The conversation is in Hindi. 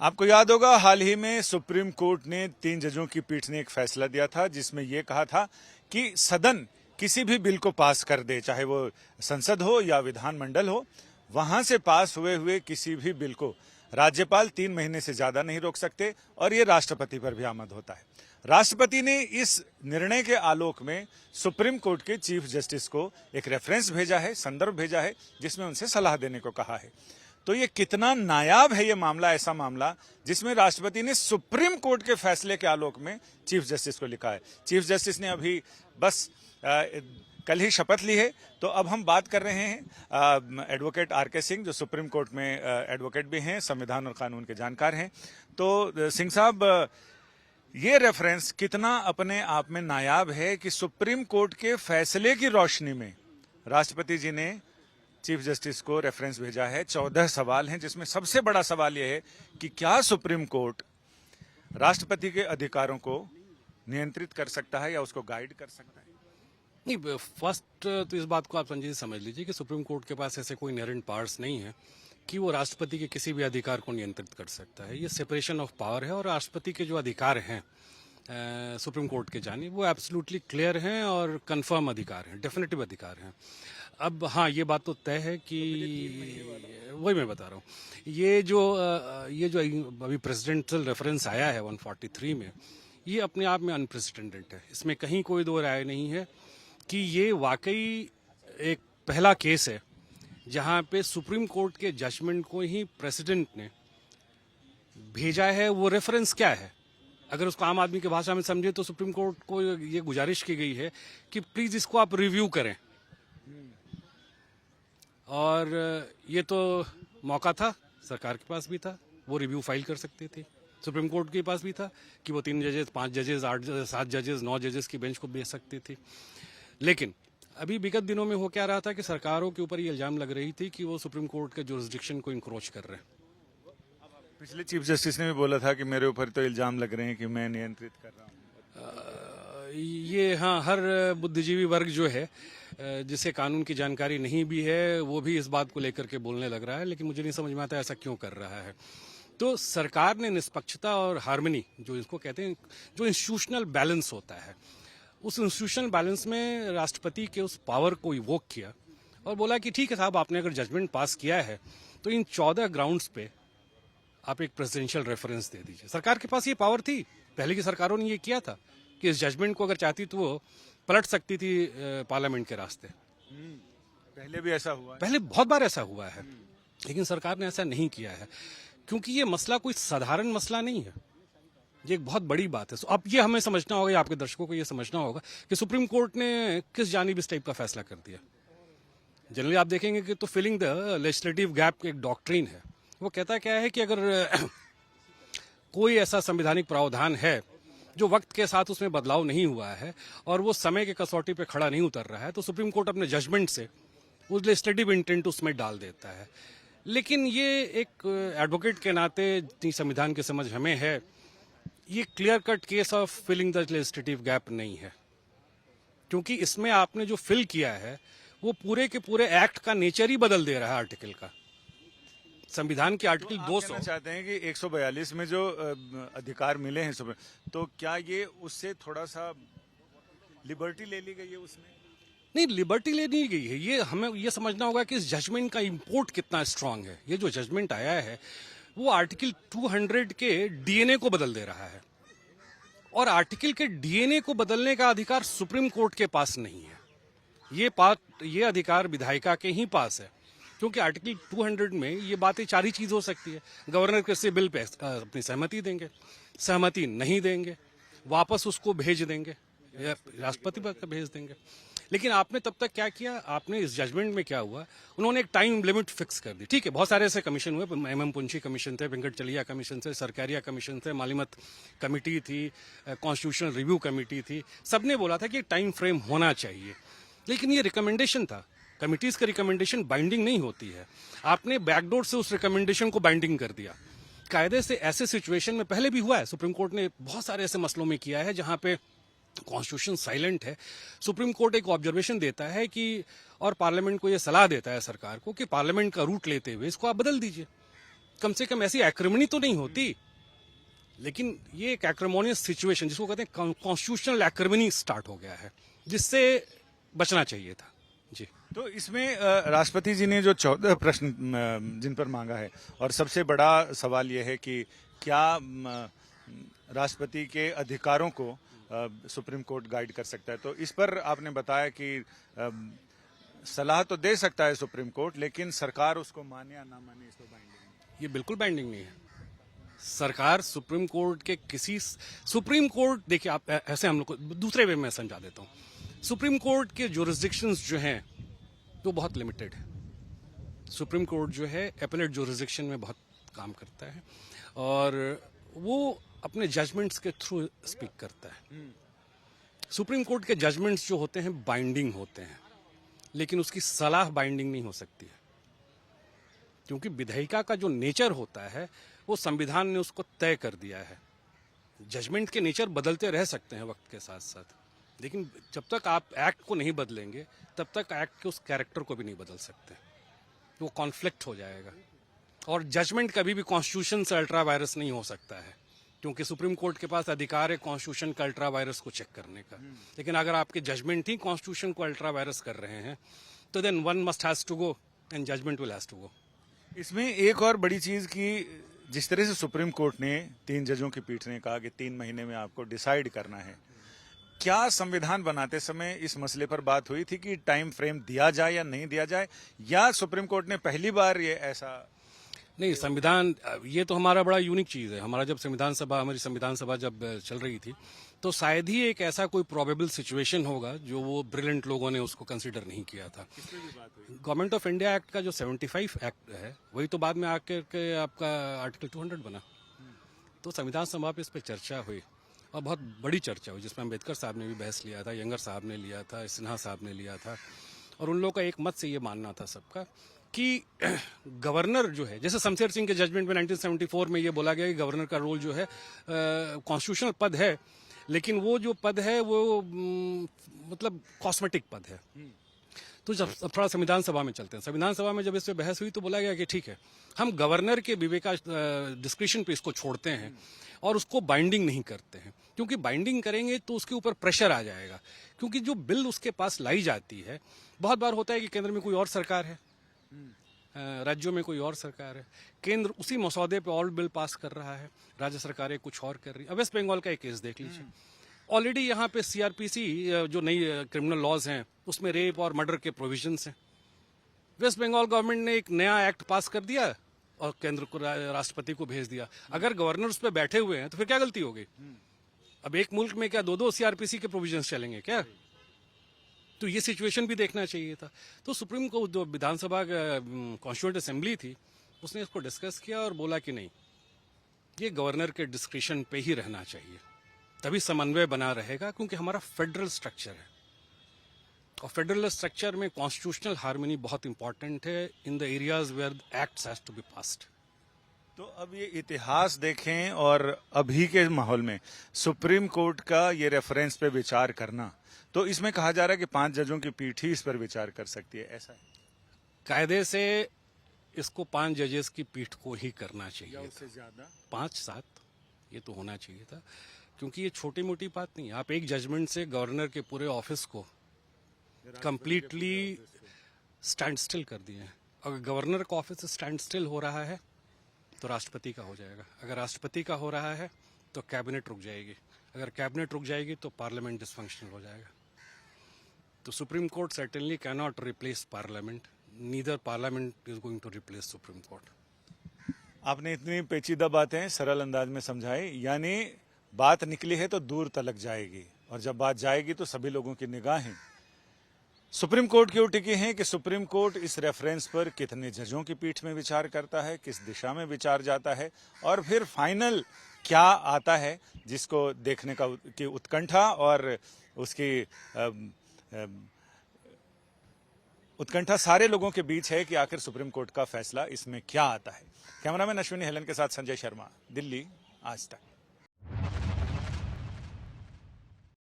आपको याद होगा हाल ही में सुप्रीम कोर्ट ने 3 जजों की पीठ ने एक फैसला दिया था जिसमें यह कहा था कि सदन किसी भी बिल को पास कर दे, चाहे वो संसद हो या विधानमंडल हो, वहां से पास हुए हुए किसी भी बिल को राज्यपाल 3 महीने से ज्यादा नहीं रोक सकते और ये राष्ट्रपति पर भी आमद होता है। राष्ट्रपति ने इस निर्णय के आलोक में सुप्रीम कोर्ट के चीफ जस्टिस को एक रेफरेंस भेजा है, संदर्भ भेजा है, जिसमें उनसे सलाह देने को कहा है। तो ये कितना नायाब है ये मामला, ऐसा मामला जिसमें राष्ट्रपति ने सुप्रीम कोर्ट के फैसले के आलोक में चीफ जस्टिस को लिखा है। चीफ जस्टिस ने अभी बस कल ही शपथ ली है। तो अब हम बात कर रहे हैं एडवोकेट आर.के. सिंह, जो सुप्रीम कोर्ट में एडवोकेट भी हैं, संविधान और कानून के जानकार हैं। तो सिंह साहब, ये रेफरेंस कितना अपने आप में नायाब है कि सुप्रीम कोर्ट के फैसले की रोशनी में राष्ट्रपति जी ने चीफ जस्टिस को रेफरेंस भेजा है। 14 सवाल हैं, जिसमें सबसे बड़ा सवाल यह है कि क्या सुप्रीम कोर्ट राष्ट्रपति के अधिकारों को नियंत्रित कर सकता है या उसको गाइड कर सकता है? नहीं, फर्स्ट तो इस बात को आप संजय जी समझ लीजिए कि सुप्रीम कोर्ट के पास ऐसे कोई इनहेरेंट पावर्स नहीं है कि वो राष्ट्रपति के किसी भी अधिकार को नियंत्रित कर सकता है। ये सेपरेशन ऑफ पावर है और राष्ट्रपति के जो अधिकार हैं सुप्रीम कोर्ट के जानिब वो एब्सोल्युटली क्लियर हैं और कंफर्म अधिकार हैं, डेफिनेटिव अधिकार हैं। अब हाँ, ये बात तो तय है कि वही मैं बता रहा हूँ, ये जो अभी प्रेसिडेंशियल रेफरेंस आया है 143 में, ये अपने आप में अनप्रेसिडेंटेड है। इसमें कहीं कोई दो राय नहीं है कि ये वाकई एक पहला केस है जहां पे सुप्रीम कोर्ट के जजमेंट को ही प्रेसिडेंट ने भेजा है। वो रेफरेंस क्या है, अगर उसको आम आदमी की भाषा में समझे तो सुप्रीम कोर्ट को ये गुजारिश की गई है कि प्लीज इसको आप रिव्यू करें। और ये तो मौका था, सरकार के पास भी था, वो रिव्यू फाइल कर सकती थी। सुप्रीम कोर्ट के पास भी था कि वो 3 जजेस, 5 जजेस, 8 जजेस, 7 जजेस, 9 जजेस की बेंच को भेज सकती थी। लेकिन अभी विगत दिनों में हो क्या रहा था कि सरकारों के ऊपर ये इल्जाम लग रही थी कि वो सुप्रीम कोर्ट के जुरिस्डिक्शन को इंक्रोच कर रहे हैं। पिछले चीफ जस्टिस ने भी बोला था कि मेरे ऊपर तो इल्जाम लग रहे हैं कि मैं नियंत्रित कर रहा हूँ। ये हाँ, हर बुद्धिजीवी वर्ग जो है जिसे कानून की जानकारी नहीं भी है वो भी इस बात को लेकर के बोलने लग रहा है, लेकिन मुझे नहीं समझ में आता ऐसा क्यों कर रहा है। तो सरकार ने निष्पक्षता और हार्मनी, जो इसको कहते हैं, जो इंस्टीट्यूशनल बैलेंस होता है, उस इंस्टीट्यूशनल बैलेंस में राष्ट्रपति के उस पावर को इवोक किया और बोला कि ठीक है साहब, आपने अगर जजमेंट पास किया है तो इन 14 ग्राउंड्स पे आप एक प्रेसिडेंशियल रेफरेंस दे दीजिए। सरकार के पास ये पावर थी, पहले की सरकारों ने ये किया था कि इस जजमेंट को अगर चाहती तो वो पलट सकती थी पार्लियामेंट के रास्ते। पहले भी ऐसा हुआ है, पहले बहुत बार ऐसा हुआ है, लेकिन सरकार ने ऐसा नहीं किया है क्योंकि ये मसला कोई साधारण मसला नहीं है, ये एक बहुत बड़ी बात है। अब ये हमें समझना होगा, आपके दर्शकों को ये समझना होगा कि सुप्रीम कोर्ट ने किस जानिब इस टाइप का फैसला कर दिया। जनरली आप देखेंगे कि तो फिलिंग द लेजिस्लेटिव गैप एक डॉक्ट्रिन है। वो कहता क्या है कि अगर कोई ऐसा संवैधानिक प्रावधान है जो वक्त के साथ उसमें बदलाव नहीं हुआ है और वो समय के कसौटी पे खड़ा नहीं उतर रहा है, तो सुप्रीम कोर्ट अपने जजमेंट से उस लेजिस्लेटिव इंटेंट उसमें डाल देता है। लेकिन ये एक एडवोकेट के नाते जितनी संविधान की समझ हमें है, ये clear cut case of filling the legislative gap नहीं है, क्योंकि इसमें आपने जो फिल किया है वो पूरे के पूरे एक्ट का नेचर ही बदल दे रहा है। आर्टिकल का, संविधान के आर्टिकल 200 चाहते हैं कि 142 में जो अधिकार मिले हैं, तो क्या ये उससे थोड़ा सा लिबर्टी ले ली गई है? उसमें नहीं, लिबर्टी ले नहीं गई है। ये हमें ये समझना होगा कि इस जजमेंट का इंपोर्ट कितना स्ट्रांग है। ये जो जजमेंट आया है वो आर्टिकल 200 के डीएनए को बदल दे रहा है और आर्टिकल के डीएनए को बदलने का अधिकार सुप्रीम कोर्ट के पास नहीं है। ये अधिकार विधायिका के ही पास है, क्योंकि आर्टिकल 200 में ये बातें 4 ही चीज हो सकती है। गवर्नर किसी बिल पे अपनी सहमति देंगे, सहमति नहीं देंगे, वापस उसको भेज देंगे या राष्ट्रपति पर भेज देंगे। लेकिन आपने तब तक क्या किया, आपने इस जजमेंट में क्या हुआ, उन्होंने एक टाइम लिमिट फिक्स कर दी। ठीक है, बहुत सारे ऐसे कमीशन हुए, MM पुंछी कमीशन थे, वेंकट चलिया कमीशन थे, सरकारिया कमीशन थे, मालिमत कमेटी थी, कॉन्स्टिट्यूशनल रिव्यू कमेटी थी। सबने बोला था कि टाइम फ्रेम होना चाहिए, लेकिन ये रिकमेंडेशन था। कमिटीज का रिकमेंडेशन बाइंडिंग नहीं होती है। आपने बैकडोर से उस रिकमेंडेशन को बाइंडिंग कर दिया। कायदे से ऐसे सिचुएशन में पहले भी हुआ है, सुप्रीम कोर्ट ने बहुत सारे ऐसे मसलों में किया है जहां पे कॉन्स्टिट्यूशन साइलेंट है। सुप्रीम कोर्ट एक ऑब्जर्वेशन देता है कि और पार्लियामेंट को यह सलाह देता है सरकार को कि पार्लियामेंट का रूट लेते हुए इसको आप बदल दीजिए। कम से कम ऐसी एक्रिमनी तो नहीं होती, लेकिन ये एक एक्रिमोनियस सिचुएशन जिसको कहते हैं कॉन्स्टिट्यूशनल एक्रिमनी स्टार्ट हो गया है, जिससे बचना चाहिए था। जी। तो इसमें राष्ट्रपति जी ने जो 14 प्रश्न जिन पर मांगा है, और सबसे बड़ा सवाल यह है कि क्या राष्ट्रपति के अधिकारों को सुप्रीम कोर्ट गाइड कर सकता है। तो इस पर आपने बताया कि सलाह तो दे सकता है सुप्रीम कोर्ट, लेकिन सरकार उसको माने या ना माने इस पर बाइंडिंग नहीं। ये बिल्कुल बाइंडिंग नहीं है। सरकार सुप्रीम कोर्ट के सुप्रीम कोर्ट, देखिए आप ऐसे हम लोग को दूसरे वे में समझा देता हूं। सुप्रीम कोर्ट के जुरिस्डिक्शंस जो हैं वो बहुत लिमिटेड है। सुप्रीम कोर्ट जो है एपेलेट जुरिस्डिक्शन में बहुत काम करता है और वो अपने जजमेंट्स के थ्रू स्पीक करता है। सुप्रीम कोर्ट के जजमेंट्स जो होते हैं बाइंडिंग होते हैं, लेकिन उसकी सलाह बाइंडिंग नहीं हो सकती है, क्योंकि विधायिका का जो नेचर होता है वो संविधान ने उसको तय कर दिया है। जजमेंट के नेचर बदलते रह सकते हैं वक्त के साथ साथ, लेकिन जब तक आप एक्ट को नहीं बदलेंगे तब तक एक्ट के उस कैरेक्टर को भी नहीं बदल सकते। वो कॉन्फ्लिक्ट हो जाएगा। और जजमेंट कभी भी कॉन्स्टिट्यूशन से अल्ट्रा वायरस नहीं हो सकता है, क्योंकि सुप्रीम कोर्ट के पास अधिकार है कॉन्स्टिट्यूशन का अल्ट्रा वायरस को चेक करने का। लेकिन अगर आपके जजमेंट ही कॉन्स्टिट्यूशन को अल्ट्रा वायरस कर रहे हैं तो then one must has to go and judgement will has to go. इसमें एक और बड़ी चीज की, जिस तरह से सुप्रीम कोर्ट ने 3 जजों की पीठ ने कहा कि 3 महीने में आपको डिसाइड करना है, क्या संविधान बनाते समय इस मसले पर बात हुई थी कि टाइम फ्रेम दिया जाए या नहीं दिया जाए, या सुप्रीम कोर्ट ने पहली बार ये ऐसा? नहीं, संविधान, ये तो हमारा बड़ा यूनिक चीज है। हमारी संविधान सभा जब चल रही थी तो शायद ही एक ऐसा कोई प्रोबेबल सिचुएशन होगा जो वो ब्रिलियंट लोगों ने उसको कंसीडर नहीं किया था। गवर्नमेंट ऑफ इंडिया एक्ट का जो 75 एक्ट है वही तो बाद में आकर के आपका आर्टिकल 200 बना। तो संविधान सभा पे इस पर चर्चा हुई और बहुत बड़ी चर्चा हुई, जिसमें अम्बेडकर साहब ने भी बहस लिया था, यंगर साहब ने लिया था, सिन्हा साहब ने लिया था, और उन लोगों का एक मत से ये मानना था सबका कि गवर्नर जो है, जैसे शमशेर सिंह के जजमेंट में 1974 में ये बोला गया कि गवर्नर का रोल जो है कॉन्स्टिट्यूशनल पद है, लेकिन वो जो पद है वो मतलब कॉस्मेटिक पद है। तो जब थोड़ा संविधान सभा में चलते हैं, संविधान सभा में जब इस पे बहस हुई तो बोला गया कि ठीक है, हम गवर्नर के विवेका डिस्क्रिप्शन पे इसको छोड़ते हैं और उसको बाइंडिंग नहीं करते हैं, क्योंकि बाइंडिंग करेंगे तो उसके ऊपर प्रेशर आ जाएगा। क्योंकि जो बिल उसके पास लाई जाती है, बहुत बार होता है कि केंद्र में कोई और सरकार है, राज्यों में कोई और सरकार है, केंद्र उसी मसौदे पे और बिल पास कर रहा है, राज्य सरकारें कुछ और कर रही है। अब वेस्ट बंगाल का एक केस देख लीजिए, ऑलरेडी यहाँ पे सीआरपीसी जो नई क्रिमिनल लॉज हैं उसमें रेप और मर्डर के प्रोविजंस हैं। वेस्ट बंगाल गवर्नमेंट ने एक नया एक्ट पास कर दिया और केंद्र को, राष्ट्रपति को भेज दिया। अगर गवर्नर उस पर बैठे हुए हैं तो फिर क्या गलती हो गई? अब एक मुल्क में क्या 2-2 सीआरपीसी के प्रोविजंस चलेंगे क्या? तो ये सिचुएशन भी देखना चाहिए था। तो सुप्रीम कोर्ट जो विधानसभा कॉन्स्टिट्यूएंट असेंबली थी उसने इसको डिस्कस किया और बोला कि नहीं, ये गवर्नर के डिस्क्रिप्शन पे ही रहना चाहिए, तभी समन्वय बना रहेगा, क्योंकि हमारा फेडरल स्ट्रक्चर है और फेडरल स्ट्रक्चर में कॉन्स्टिट्यूशनल हार्मनी बहुत इंपॉर्टेंट है in the areas where acts has to be passed. तो अब ये इतिहास देखें और अभी के माहौल में सुप्रीम कोर्ट का ये रेफरेंस पे विचार करना, तो इसमें कहा जा रहा है कि 5 जजों की पीठ ही इस पर विचार कर सकती है, ऐसा है? कायदे से इसको 5 जजेस की पीठ को ही करना चाहिए, या उससे ज्यादा? 5-7 ये तो होना चाहिए था, क्योंकि ये छोटी मोटी बात नहीं है। आप एक जजमेंट से गवर्नर के पूरे ऑफिस को कंप्लीटली स्टैंड स्टिल कर दिए हैं। अगर गवर्नर का ऑफिस स्टैंड स्टिल हो रहा है तो राष्ट्रपति का हो जाएगा, अगर राष्ट्रपति का हो रहा है तो कैबिनेट रुक जाएगी, अगर कैबिनेट रुक जाएगी तो पार्लियामेंट डिसफंक्शनल हो जाएगा। तो Supreme Court certainly can not replace Parliament, neither Parliament is going to replace Supreme Court. आपने इतनी पेचीदा बातें सरल अंदाज में समझाई, यानी बात निकली है तो दूर तलक जाएगी, और जब बात जाएगी तो सभी लोगों की निगाहें सुप्रीम कोर्ट की ओर टिकी हैं कि सुप्रीम कोर्ट इस रेफरेंस पर कितने जजों की पीठ में विचार करता है, किस दिशा में विचार जाता है, और फिर फाइनल क्या आता है, जिसको देखने की उत्कंठा और उसकी उत्कंठा सारे लोगों के बीच है कि आखिर सुप्रीम कोर्ट का फैसला इसमें क्या आता है। कैमरामैन अश्विनी हेलन के साथ संजय शर्मा, दिल्ली, आज तक।